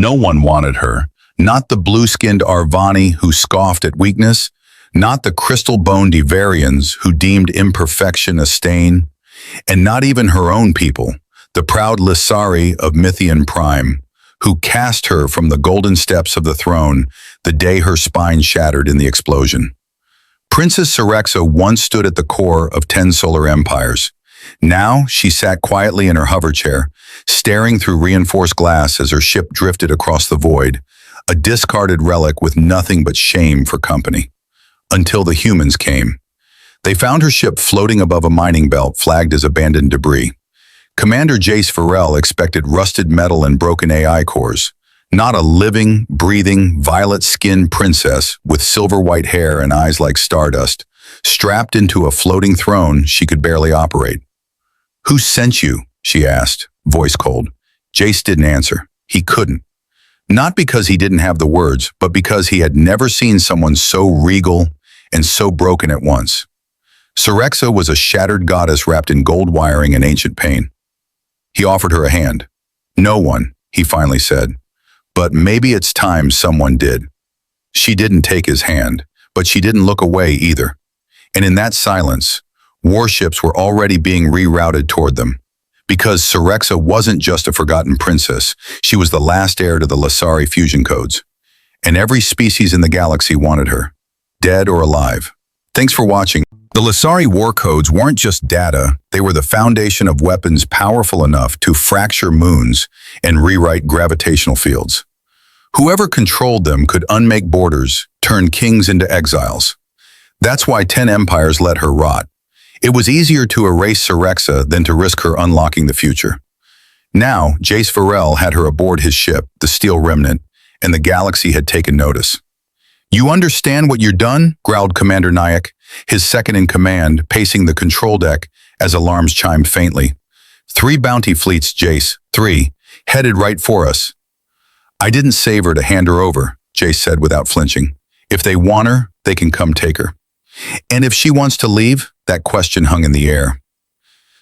No one wanted her. Not the blue-skinned Arvani who scoffed at weakness, not the crystal-boned Ivarians who deemed imperfection a stain, and not even her own people, the proud Lissari of Mythian Prime, who cast her from the golden steps of the throne the day her spine shattered in the explosion. Princess Cerexa once stood at the core of 10 solar empires. Now she sat quietly in her hover chair, staring through reinforced glass as her ship drifted across the void, a discarded relic with nothing but shame for company. Until the humans came. They found her ship floating above a mining belt flagged as abandoned debris. Commander Jace Farrell expected rusted metal and broken AI cores, not a living, breathing, violet-skinned princess with silver-white hair and eyes like stardust, strapped into a floating throne she could barely operate. "Who sent you?" she asked, voice cold. Jace didn't answer. He couldn't. Not because he didn't have the words, but because he had never seen someone so regal and so broken at once. Cerexa was a shattered goddess wrapped in gold wiring and ancient pain. He offered her a hand. "No one," he finally said. "But maybe it's time someone did." She didn't take his hand, but she didn't look away either. And in that silence, warships were already being rerouted toward them. Because Cerexa wasn't just a forgotten princess, she was the last heir to the Lissari fusion codes. And every species in the galaxy wanted her, dead or alive. Thanks for watching. The Lissari war codes weren't just data, they were the foundation of weapons powerful enough to fracture moons and rewrite gravitational fields. Whoever controlled them could unmake borders, turn kings into exiles. That's why 10 empires let her rot. It was easier to erase Cerexa than to risk her unlocking the future. Now, Jace Farrell had her aboard his ship, the Steel Remnant, and the galaxy had taken notice. "You understand what you've done?" growled Commander Nayak, his second-in-command, pacing the control deck as alarms chimed faintly. "3 bounty fleets, Jace, 3, headed right for us." "I didn't save her to hand her over," Jace said without flinching. "If they want her, they can come take her." "And if she wants to leave?" That question hung in the air.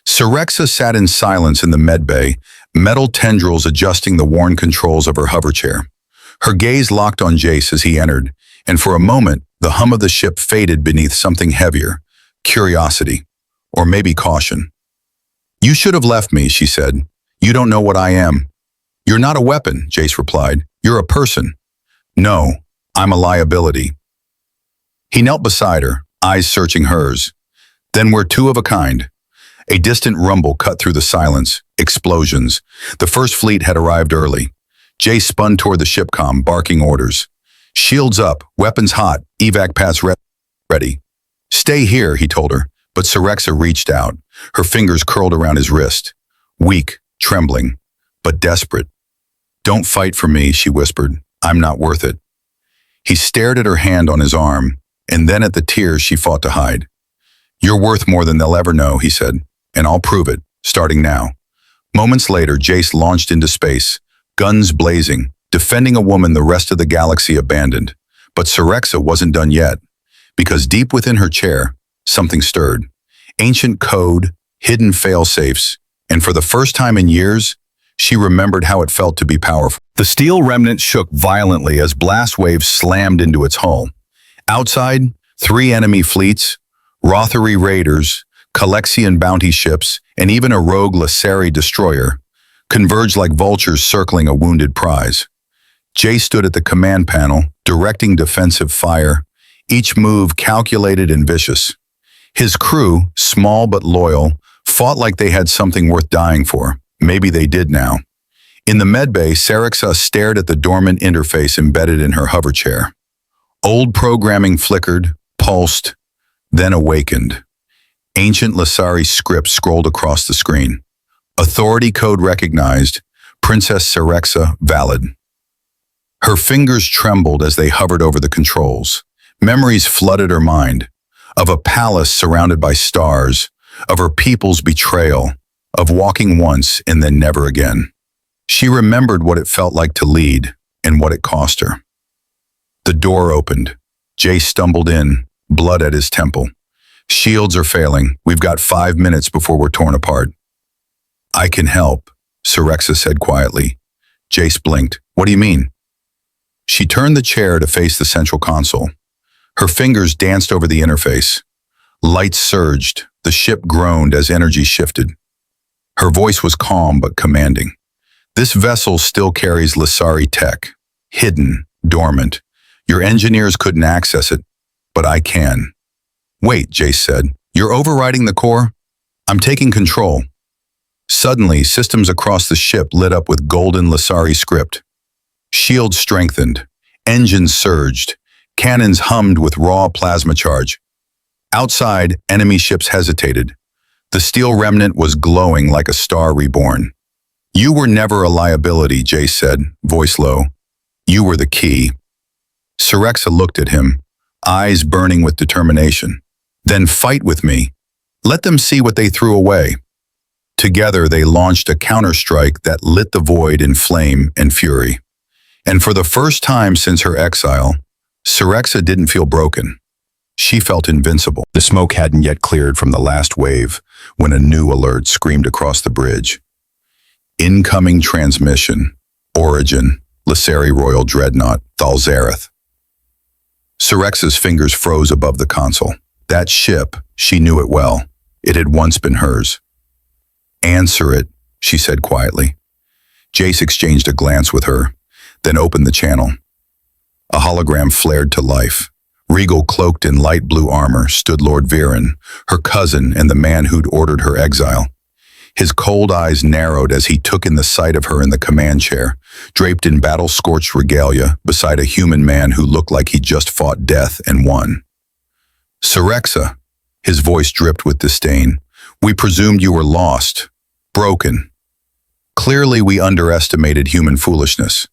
Cerexa sat in silence in the medbay, metal tendrils adjusting the worn controls of her hover chair. Her gaze locked on Jace as he entered, and for a moment, the hum of the ship faded beneath something heavier, curiosity, or maybe caution. "You should have left me," she said. "You don't know what I am." "You're not a weapon," Jace replied. "You're a person." "No, I'm a liability." He knelt beside her, eyes searching hers. "Then we're two of a kind." A distant rumble cut through the silence. Explosions. The first fleet had arrived early. Jace spun toward the shipcom, barking orders. "Shields up, weapons hot, evac pass ready." "Stay here," he told her, but Cerexa reached out, her fingers curled around his wrist. Weak, trembling, but desperate. "Don't fight for me," she whispered. "I'm not worth it." He stared at her hand on his arm, and then at the tears she fought to hide. "You're worth more than they'll ever know," he said, "and I'll prove it, starting now." Moments later, Jace launched into space, guns blazing, defending a woman the rest of the galaxy abandoned. But Cerexa wasn't done yet, because deep within her chair, something stirred. Ancient code, hidden fail-safes, and for the first time in years, she remembered how it felt to be powerful. The steel remnant shook violently as blast waves slammed into its hull. Outside, 3 enemy fleets, Rothari raiders, Calexian bounty ships, and even a rogue Lissari destroyer, converged like vultures circling a wounded prize. Jay stood at the command panel, directing defensive fire, each move calculated and vicious. His crew, small but loyal, fought like they had something worth dying for. Maybe they did now. In the medbay, Cerexa stared at the dormant interface embedded in her hover chair. Old programming flickered, pulsed, then awakened. Ancient Lissari script scrolled across the screen. Authority code recognized. Princess Cerexa valid. Her fingers trembled as they hovered over the controls. Memories flooded her mind. Of a palace surrounded by stars. Of her people's betrayal. Of walking once and then never again. She remembered what it felt like to lead and what it cost her. The door opened. Jay stumbled in, blood at his temple. "Shields are failing. We've got 5 minutes before we're torn apart." "I can help," Cerexa said quietly. Jace blinked. What do you mean? She turned the chair to face the central console. Her fingers danced over the interface. Lights surged. The ship groaned as energy shifted. Her voice was calm but commanding. This vessel still carries Lissari tech. Hidden, dormant. Your engineers couldn't access it, but I can. Wait, Jace said. You're overriding the core? I'm taking control. Suddenly, systems across the ship lit up with golden Lissari script. Shields strengthened. Engines surged. Cannons hummed with raw plasma charge. Outside, enemy ships hesitated. The steel remnant was glowing like a star reborn. You were never a liability, Jace said, voice low. You were the key. Sorexa looked at him, eyes burning with determination. Then fight with me. Let them see what they threw away. Together they launched a counterstrike that lit the void in flame and fury. And for the first time since her exile, Sorexa didn't feel broken. She felt invincible. The smoke hadn't yet cleared from the last wave when a new alert screamed across the bridge. Incoming transmission. Origin. Lissari Royal Dreadnought. Thalzareth. Sorexa's fingers froze above the console. That ship, she knew it well. It had once been hers. Answer it, she said quietly. Jace exchanged a glance with her, then opened the channel. A hologram flared to life. Regal, cloaked in light blue armor, stood Lord Viren, her cousin and the man who'd ordered her exile. His cold eyes narrowed as he took in the sight of her in the command chair, draped in battle-scorched regalia beside a human man who looked like he'd just fought death and won. Sorexa, his voice dripped with disdain, we presumed you were lost, broken. Clearly we underestimated human foolishness.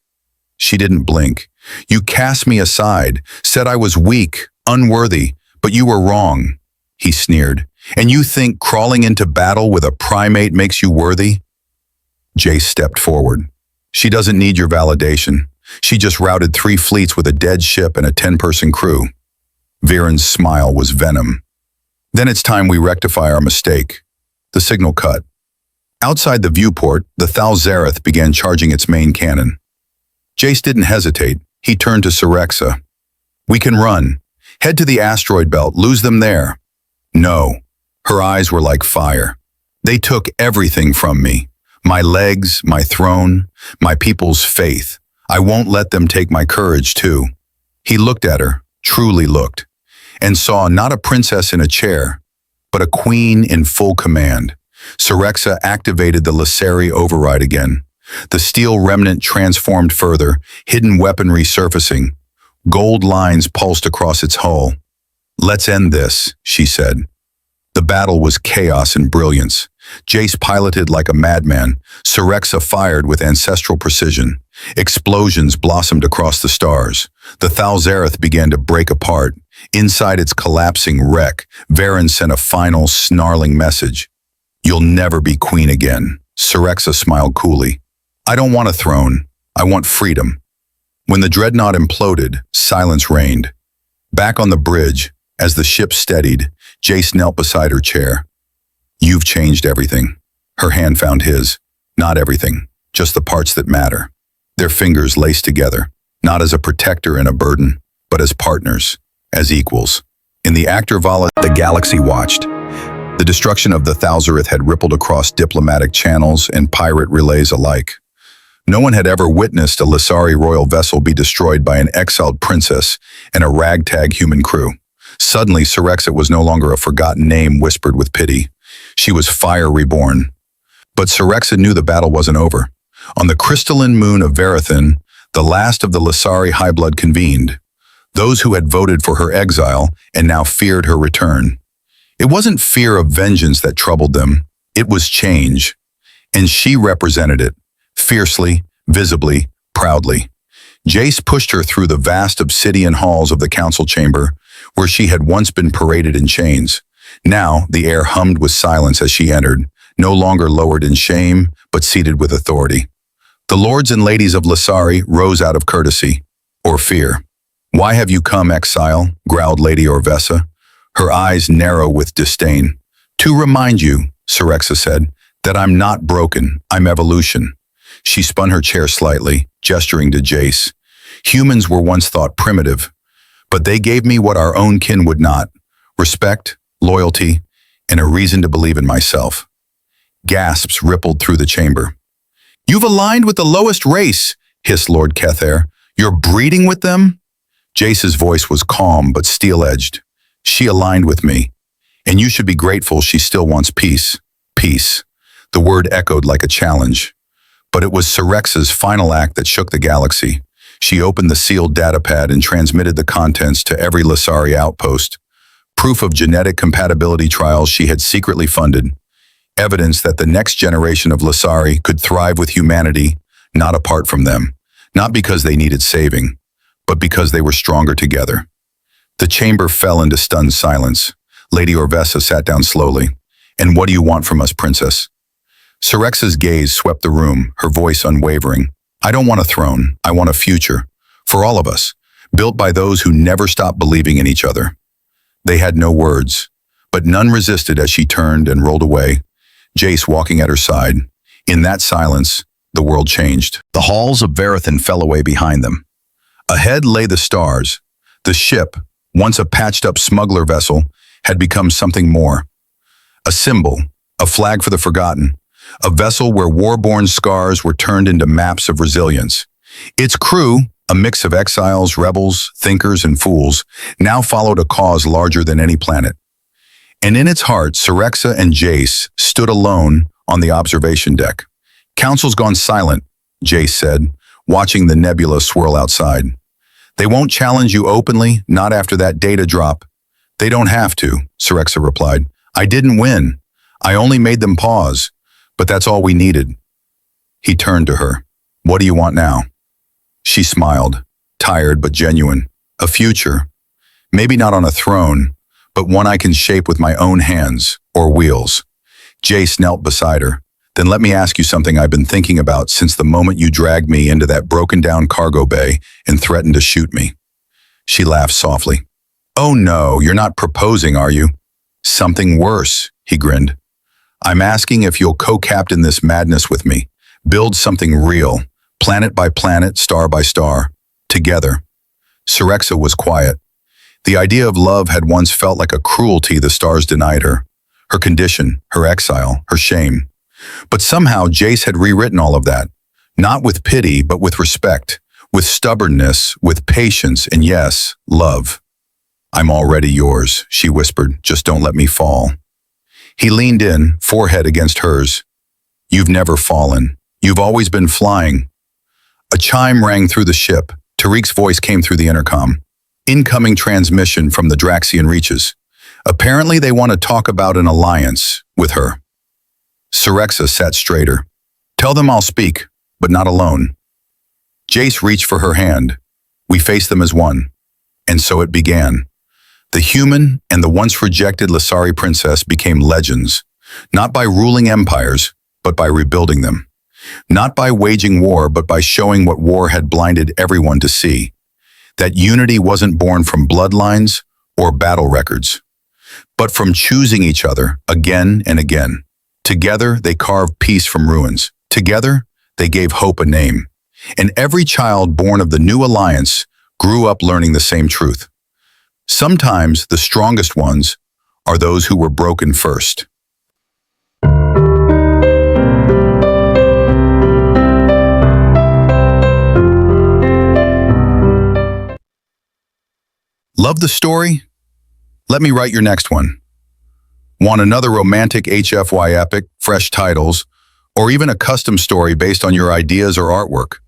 She didn't blink. You cast me aside, said I was weak, unworthy, but you were wrong, he sneered. And you think crawling into battle with a primate makes you worthy? Jace stepped forward. She doesn't need your validation. She just routed 3 fleets with a dead ship and a 10-person crew. Viren's smile was venom. Then it's time we rectify our mistake. The signal cut. Outside the viewport, the Thalzareth began charging its main cannon. Jace didn't hesitate. He turned to Sorexa. We can run. Head to the asteroid belt, lose them there. No. Her eyes were like fire. They took everything from me. My legs, my throne, my people's faith. I won't let them take my courage, too. He looked at her, truly looked, and saw not a princess in a chair, but a queen in full command. Sorexa activated the Lissari override again. The steel remnant transformed further, hidden weaponry surfacing. Gold lines pulsed across its hull. Let's end this, she said. The battle was chaos and brilliance. Jace piloted like a madman. Sorexa fired with ancestral precision. Explosions blossomed across the stars. The Thalzareth began to break apart. Inside its collapsing wreck, Viren sent a final, snarling message. You'll never be queen again. Sorexa smiled coolly. I don't want a throne. I want freedom. When the dreadnought imploded, silence reigned. Back on the bridge, as the ship steadied, Jace knelt beside her chair. You've changed everything. Her hand found his. Not everything, just the parts that matter. Their fingers laced together, not as a protector and a burden, but as partners, as equals. In the actor Vala, the galaxy watched. The destruction of the Thalzareth had rippled across diplomatic channels and pirate relays alike. No one had ever witnessed a Lissari royal vessel be destroyed by an exiled princess and a ragtag human crew. Suddenly, Sorexa was no longer a forgotten name whispered with pity. She was fire reborn. But Sorexa knew the battle wasn't over. On the crystalline moon of Verithin, the last of the Lissari high blood convened. Those who had voted for her exile and now feared her return. It wasn't fear of vengeance that troubled them. It was change. And she represented it. Fiercely, visibly, proudly. Jace pushed her through the vast obsidian halls of the council chamber, where she had once been paraded in chains. Now, the air hummed with silence as she entered, no longer lowered in shame, but seated with authority. The lords and ladies of Lissari rose out of courtesy, or fear. Why have you come, exile? Growled Lady Orvessa, her eyes narrow with disdain. To remind you, Sorexa said, that I'm not broken, I'm evolution. She spun her chair slightly, gesturing to Jace. Humans were once thought primitive, but they gave me what our own kin would not: respect, loyalty, and a reason to believe in myself. Gasps rippled through the chamber. "You've aligned with the lowest race," hissed Lord Kether. "You're breeding with them?" Jace's voice was calm but steel-edged. "She aligned with me, and you should be grateful she still wants peace." Peace. The word echoed like a challenge. But it was Syrexa's final act that shook the galaxy. She opened the sealed datapad and transmitted the contents to every Lasari outpost. Proof of genetic compatibility trials she had secretly funded. Evidence that the next generation of Lasari could thrive with humanity, not apart from them. Not because they needed saving, but because they were stronger together. The chamber fell into stunned silence. Lady Orvessa sat down slowly. "And what do you want from us, Princess?" Syrexa's gaze swept the room, her voice unwavering. "I don't want a throne. I want a future. For all of us. Built by those who never stopped believing in each other." They had no words, but none resisted as she turned and rolled away, Jace walking at her side. In that silence, the world changed. The halls of Verithan fell away behind them. Ahead lay the stars. The ship, once a patched-up smuggler vessel, had become something more. A symbol, a flag for the forgotten, a vessel where war-born scars were turned into maps of resilience. Its crew, a mix of exiles, rebels, thinkers, and fools, now followed a cause larger than any planet. And in its heart, Syrexa and Jace stood alone on the observation deck. "Council's gone silent," Jace said, watching the nebula swirl outside. "They won't challenge you openly, not after that data drop." "They don't have to," Syrexa replied. "I didn't win. I only made them pause, but that's all we needed." He turned to her. "What do you want now?" She smiled, tired but genuine. "A future. Maybe not on a throne, but one I can shape with my own hands, or wheels." Jace knelt beside her. "Then let me ask you something I've been thinking about since the moment you dragged me into that broken-down cargo bay and threatened to shoot me." She laughed softly. "Oh no, you're not proposing, are you?" "Something worse," he grinned. "I'm asking if you'll co-captain this madness with me. Build something real, planet by planet, star by star, together." Syrexa was quiet. The idea of love had once felt like a cruelty the stars denied her. Her condition, her exile, her shame. But somehow Jace had rewritten all of that. Not with pity, but with respect, with stubbornness, with patience, and yes, love. "I'm already yours," she whispered. "Just don't let me fall." He leaned in, forehead against hers. "You've never fallen. You've always been flying." A chime rang through the ship. Tariq's voice came through the intercom. "Incoming transmission from the Draxian reaches. Apparently they want to talk about an alliance with her." Syrexa sat straighter. "Tell them I'll speak, but not alone." Jace reached for her hand. "We face them as one." And so it began. The human and the once rejected Lasari princess became legends, not by ruling empires, but by rebuilding them. Not by waging war, but by showing what war had blinded everyone to see. That unity wasn't born from bloodlines or battle records, but from choosing each other again and again. Together, they carved peace from ruins. Together, they gave hope a name. And every child born of the new alliance grew up learning the same truth. Sometimes the strongest ones are those who were broken first. Love the story? Let me write your next one. Want another romantic HFY epic, fresh titles, or even a custom story based on your ideas or artwork?